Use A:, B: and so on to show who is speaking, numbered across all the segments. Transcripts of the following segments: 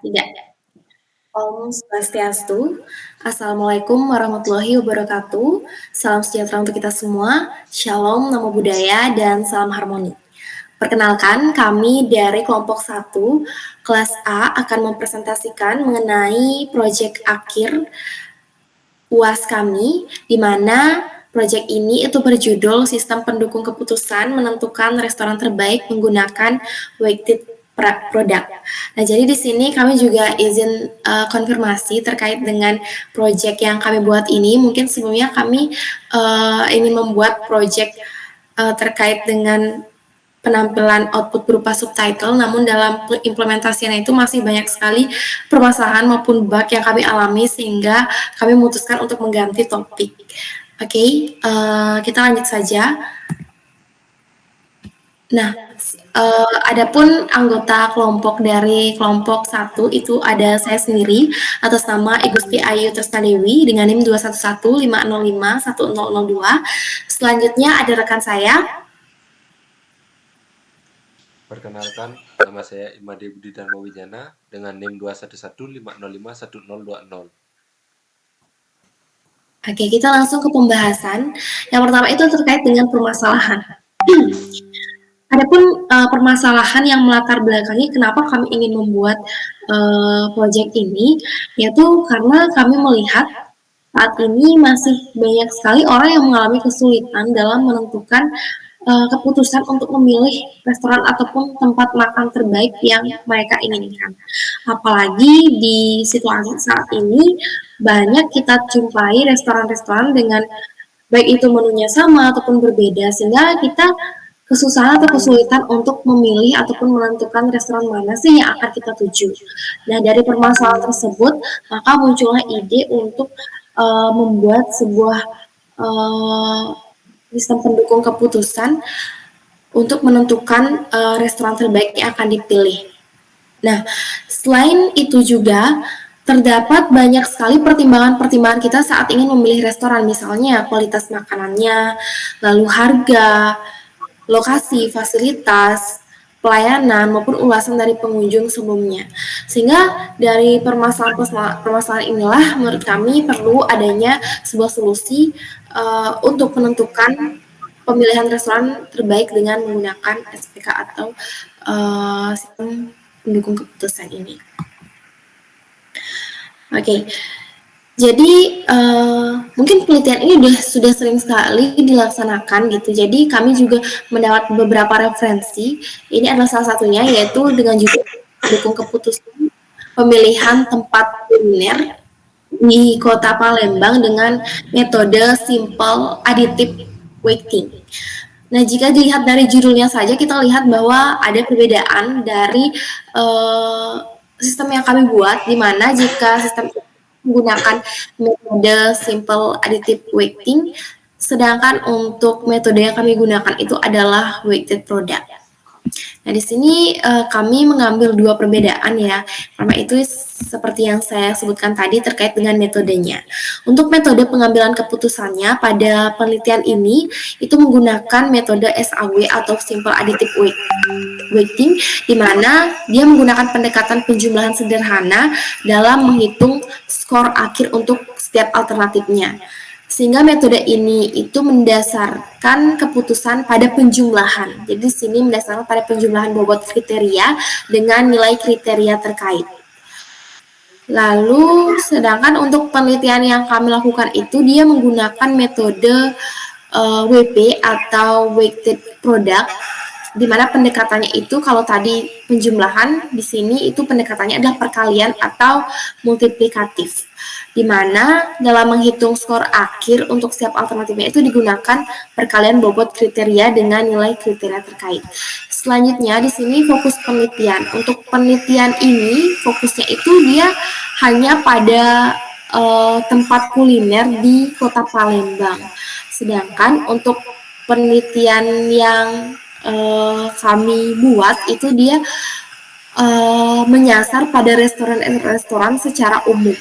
A: Tidak. Om Swastiastu. Assalamualaikum warahmatullahi wabarakatuh. Salam sejahtera untuk kita semua. Shalom, namo buddhaya, dan salam harmoni. Perkenalkan, kami dari kelompok 1, kelas A akan mempresentasikan mengenai proyek akhir UAS kami, di mana proyek ini itu berjudul Sistem Pendukung Keputusan Menentukan Restoran Terbaik Menggunakan Weighted Product. Nah, jadi di sini kami juga izin konfirmasi terkait dengan proyek yang kami buat ini. Mungkin sebelumnya kami ingin membuat proyek terkait dengan penampilan output berupa subtitle, namun dalam implementasinya itu masih banyak sekali permasalahan maupun bug yang kami alami sehingga kami memutuskan untuk mengganti topik. Oke, kita lanjut saja. Nah, adapun anggota kelompok dari kelompok 1 itu ada saya sendiri atas nama Igusti Ayu Tresnadewi dengan NIM 21150510002. Selanjutnya ada rekan saya.
B: Perkenalkan, nama saya Imade Budi Dharma Wijana dengan NIM 21150051020.
A: Oke, kita langsung ke pembahasan. Yang pertama itu terkait dengan permasalahan. Adapun permasalahan yang melatar belakangi kenapa kami ingin membuat proyek ini, yaitu karena kami melihat saat ini masih banyak sekali orang yang mengalami kesulitan dalam menentukan keputusan untuk memilih restoran ataupun tempat makan terbaik yang mereka inginkan. Apalagi di situasi saat ini banyak kita jumpai restoran-restoran dengan baik itu menunya sama ataupun berbeda, sehingga kita kesusahan atau kesulitan untuk memilih ataupun menentukan restoran mana sih yang akan kita tuju. Nah, dari permasalahan tersebut, maka muncullah ide untuk membuat sebuah sistem pendukung keputusan untuk menentukan restoran terbaik yang akan dipilih. Nah, selain itu juga terdapat banyak sekali pertimbangan-pertimbangan kita saat ingin memilih restoran, misalnya kualitas makanannya, lalu harga, lokasi, fasilitas, pelayanan, maupun ulasan dari pengunjung sebelumnya. Sehingga dari permasalahan inilah menurut kami perlu adanya sebuah solusi untuk menentukan pemilihan restoran terbaik dengan menggunakan SPK atau sistem pendukung keputusan ini. Oke, jadi mungkin penelitian ini sudah sering sekali dilaksanakan gitu. Jadi kami juga mendapat beberapa referensi. Ini adalah salah satunya, yaitu dengan judul pendukung keputusan pemilihan tempat kuliner di Kota Palembang dengan metode simple additive weighting. Nah, jika dilihat dari judulnya saja, kita lihat bahwa ada perbedaan dari sistem yang kami buat, di mana jika sistem menggunakan metode simple additive weighting, sedangkan untuk metode yang kami gunakan itu adalah weighted product. Nah, di sini kami mengambil dua perbedaan ya, karena itu seperti yang saya sebutkan tadi terkait dengan metodenya. Untuk metode pengambilan keputusannya pada penelitian ini itu menggunakan metode SAW atau Simple Additive Weighting, di mana dia menggunakan pendekatan penjumlahan sederhana dalam menghitung skor akhir untuk setiap alternatifnya. Sehingga metode ini itu mendasarkan keputusan pada penjumlahan. Jadi di sini mendasarkan pada penjumlahan bobot kriteria dengan nilai kriteria terkait. Lalu sedangkan untuk penelitian yang kami lakukan itu dia menggunakan metode WP atau weighted product, di mana pendekatannya itu kalau tadi penjumlahan, di sini itu pendekatannya adalah perkalian atau multiplikatif, di mana dalam menghitung skor akhir untuk setiap alternatifnya itu digunakan perkalian bobot kriteria dengan nilai kriteria terkait. Selanjutnya di sini fokus penelitian. Untuk penelitian ini fokusnya itu dia hanya pada tempat kuliner di Kota Palembang. Sedangkan untuk penelitian yang kami buat itu dia menyasar pada restoran-restoran secara umum.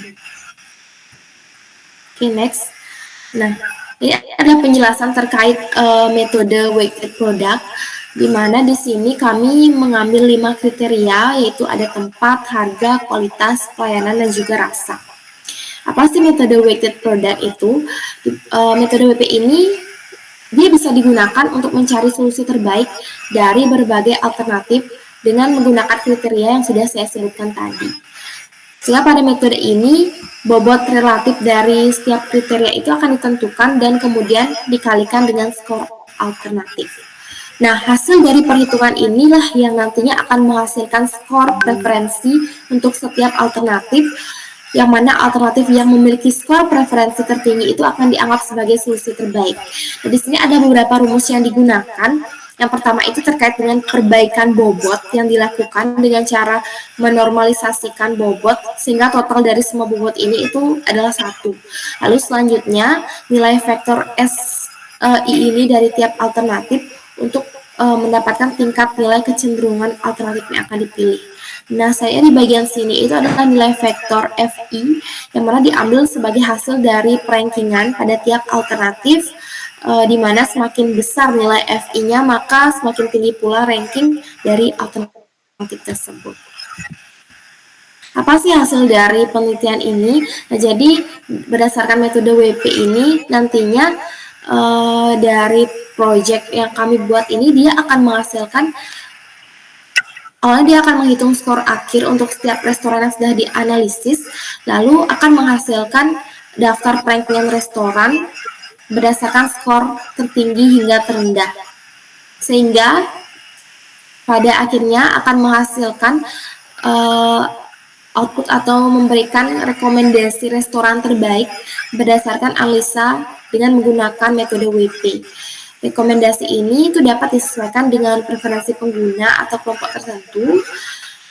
A: Oke, next. Nah, ini adalah penjelasan terkait metode weighted product. di mana di sini kami mengambil 5 kriteria, yaitu ada tempat, harga, kualitas, pelayanan, dan juga rasa. Apa sih metode weighted product itu? Metode WP ini dia bisa digunakan untuk mencari solusi terbaik dari berbagai alternatif dengan menggunakan kriteria yang sudah saya sebutkan tadi. Sehingga pada metode ini, bobot relatif dari setiap kriteria itu akan ditentukan dan kemudian dikalikan dengan skor alternatif. Nah, hasil dari perhitungan inilah yang nantinya akan menghasilkan skor preferensi untuk setiap alternatif, yang mana alternatif yang memiliki skor preferensi tertinggi itu akan dianggap sebagai solusi terbaik. Nah, di sini ada beberapa rumus yang digunakan. Yang pertama itu terkait dengan perbaikan bobot yang dilakukan dengan cara menormalisasikan bobot sehingga total dari semua bobot ini itu adalah 1. Lalu selanjutnya nilai vektor SI ini dari tiap alternatif untuk mendapatkan tingkat nilai kecenderungan alternatif yang akan dipilih. Nah, saya di bagian sini itu adalah nilai vektor FI yang mana diambil sebagai hasil dari perankingan pada tiap alternatif, di mana semakin besar nilai FI-nya maka semakin tinggi pula ranking dari alternatif tersebut. Apa sih hasil dari penelitian ini? Nah, jadi berdasarkan metode WP ini nantinya dari project yang kami buat ini dia akan menghasilkan, awalnya dia akan menghitung skor akhir untuk setiap restoran yang sudah dianalisis, lalu akan menghasilkan daftar perankingan restoran berdasarkan skor tertinggi hingga terendah. Sehingga pada akhirnya akan menghasilkan output atau memberikan rekomendasi restoran terbaik berdasarkan analisa dengan menggunakan metode WP. Rekomendasi ini itu dapat disesuaikan dengan preferensi pengguna atau kelompok tertentu,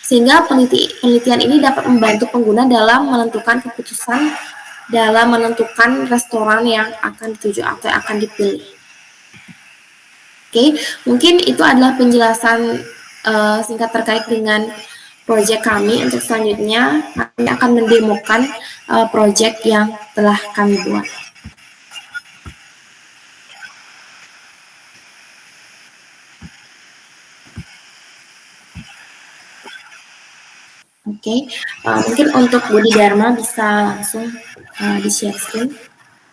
A: sehingga penelitian ini dapat membantu pengguna dalam menentukan keputusan dalam menentukan restoran yang akan dituju atau akan dipilih. Oke, mungkin itu adalah penjelasan singkat terkait dengan proyek kami. Untuk selanjutnya kami akan mendemokan proyek yang telah kami buat. Oke, mungkin untuk Budi Dharma bisa langsung di-share screen.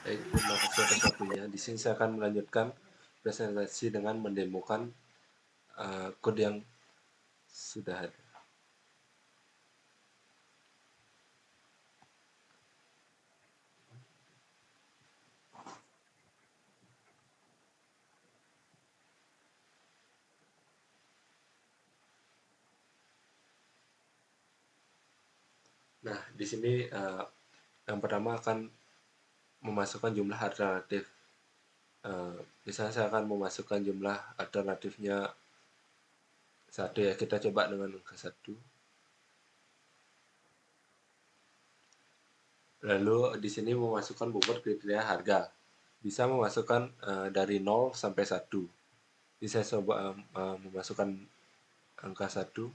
B: Baik, terima kasih atas waktunya. Di sini saya akan melanjutkan presentasi dengan mendemokan kode yang sudah ada. Nah, di sini yang pertama akan memasukkan jumlah alternatif. Misalnya saya akan memasukkan jumlah alternatifnya 1 ya. Kita coba dengan angka 1. Lalu di sini memasukkan bobot kriteria harga. Bisa memasukkan dari 0 sampai 1. Bisa coba memasukkan angka 1.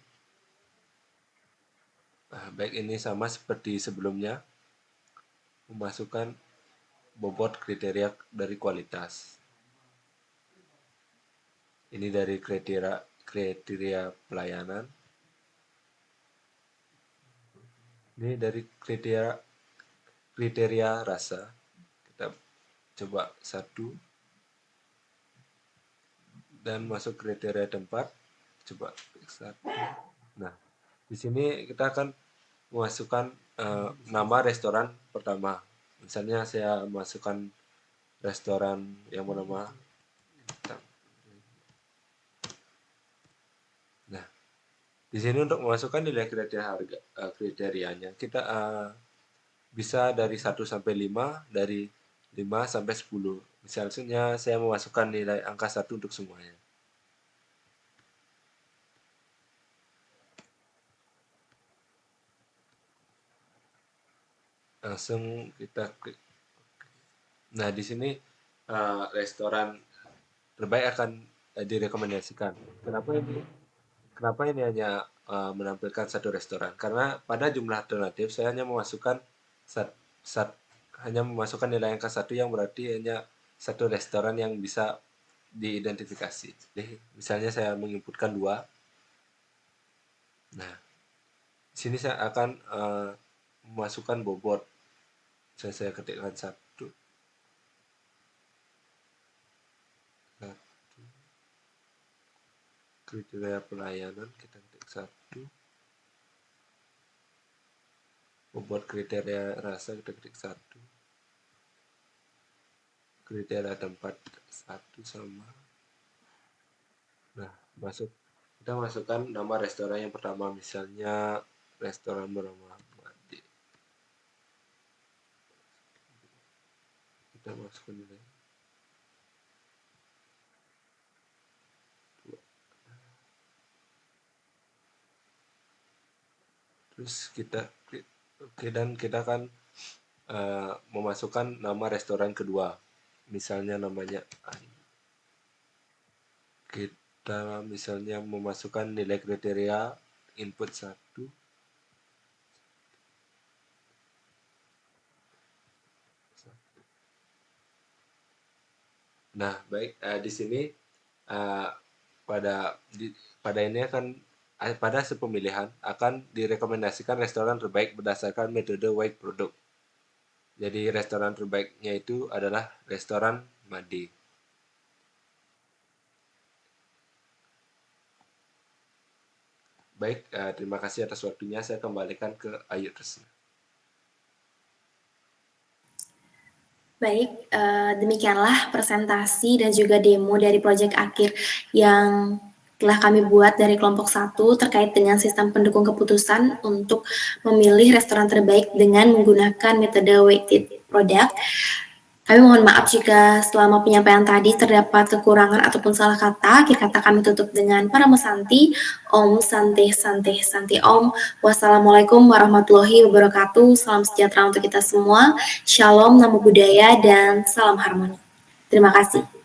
B: Baik, ini sama seperti sebelumnya. Memasukkan bobot kriteria dari kualitas. Ini dari kriteria pelayanan. Ini dari kriteria rasa. Kita coba 1. Dan masuk kriteria tempat. Coba 1. Nah, di sini kita akan memasukkan nama restoran pertama. Misalnya saya masukkan restoran yang bernama. Nah, di sini untuk memasukkan nilai kriterianya kita bisa dari 1 sampai 5, dari 5 sampai 10. Misalnya saya memasukkan nilai angka 1 untuk semuanya. Langsung kita klik. Nah, di sini restoran terbaik akan direkomendasikan. Kenapa ini hanya menampilkan satu restoran? Karena pada jumlah alternatif saya hanya memasukkan nilai angka 1 yang berarti hanya satu restoran yang bisa diidentifikasi. Jadi misalnya saya menginputkan 2. Nah, di sini saya akan memasukkan bobot. Saya ketikkan 1, kriteria pelayanan kita ketik 1, bobot kriteria rasa kita ketik 1, kriteria tempat 1 sama. Nah, kita masukkan nama restoran yang pertama, misalnya restoran bernama Made. Kita masukkan nilai 2. Terus kita klik oke, dan kita akan memasukkan nama restoran kedua, misalnya namanya Ai. Kita misalnya memasukkan nilai kriteria input 1. Nah, baik, di sini pada ini akan pada pemilihan akan direkomendasikan restoran terbaik berdasarkan metode White Product. Jadi restoran terbaiknya itu adalah restoran Made. Baik, terima kasih atas waktunya. Saya kembalikan ke Ayu Tresna.
A: Baik, demikianlah presentasi dan juga demo dari proyek akhir yang telah kami buat dari kelompok 1 terkait dengan sistem pendukung keputusan untuk memilih restoran terbaik dengan menggunakan metode weighted product. Kami mohon maaf jika selama penyampaian tadi terdapat kekurangan ataupun salah kata. Akhir kata kami tutup dengan Paramo Santi. Om Santi Santi Santi Om. Wassalamualaikum warahmatullahi wabarakatuh. Salam sejahtera untuk kita semua. Shalom, namo buddhaya, dan salam harmoni. Terima kasih.